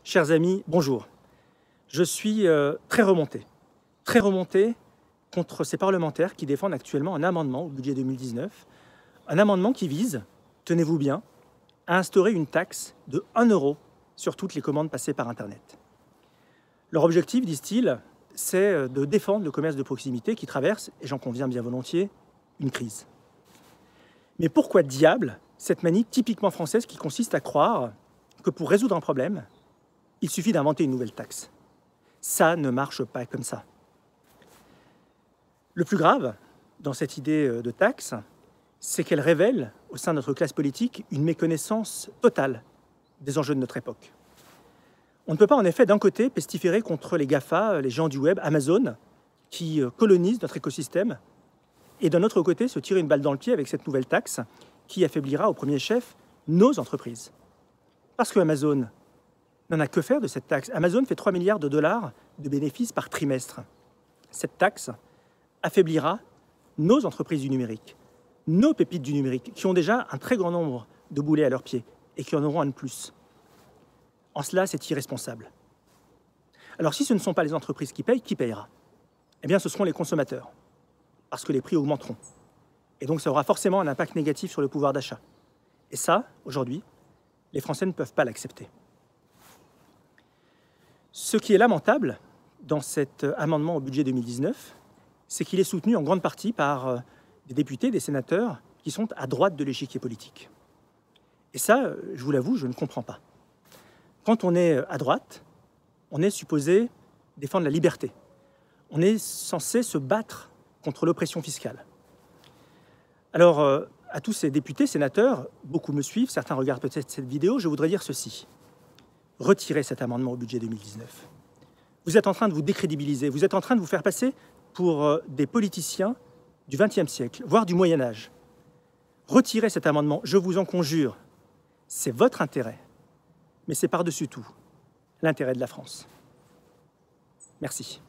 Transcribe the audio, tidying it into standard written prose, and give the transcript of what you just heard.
Chers amis, bonjour. Je suis très remonté contre ces parlementaires qui défendent actuellement un amendement au budget 2019, un amendement qui vise, tenez-vous bien, à instaurer une taxe de 1 € sur toutes les commandes passées par Internet. Leur objectif, disent-ils, c'est de défendre le commerce de proximité qui traverse, et j'en conviens bien volontiers, une crise. Mais pourquoi diable cette manie typiquement française qui consiste à croire que pour résoudre un problème, il suffit d'inventer une nouvelle taxe? Ça ne marche pas comme ça. Le plus grave dans cette idée de taxe, c'est qu'elle révèle au sein de notre classe politique une méconnaissance totale des enjeux de notre époque. On ne peut pas en effet d'un côté pestiférer contre les GAFA, les géants du web, Amazon, qui colonisent notre écosystème, et d'un autre côté se tirer une balle dans le pied avec cette nouvelle taxe qui affaiblira au premier chef nos entreprises. Parce que Amazon n'en a que faire de cette taxe. Amazon fait 3 milliards de dollars de bénéfices par trimestre. Cette taxe affaiblira nos entreprises du numérique, nos pépites du numérique, qui ont déjà un très grand nombre de boulets à leurs pieds et qui en auront un de plus. En cela, c'est irresponsable. Alors si ce ne sont pas les entreprises qui payent, qui payera? Eh bien, ce seront les consommateurs, parce que les prix augmenteront. Et donc, ça aura forcément un impact négatif sur le pouvoir d'achat. Et ça, aujourd'hui, les Français ne peuvent pas l'accepter. Ce qui est lamentable dans cet amendement au budget 2019, c'est qu'il est soutenu en grande partie par des députés, des sénateurs qui sont à droite de l'échiquier politique. Et ça, je vous l'avoue, je ne comprends pas. Quand on est à droite, on est supposé défendre la liberté. On est censé se battre contre l'oppression fiscale. Alors, à tous ces députés, sénateurs, beaucoup me suivent, certains regardent peut-être cette vidéo, je voudrais dire ceci. Retirez cet amendement au budget 2019. Vous êtes en train de vous décrédibiliser, vous êtes en train de vous faire passer pour des politiciens du XXe siècle, voire du Moyen-Âge. Retirez cet amendement, je vous en conjure. C'est votre intérêt, mais c'est par-dessus tout l'intérêt de la France. Merci.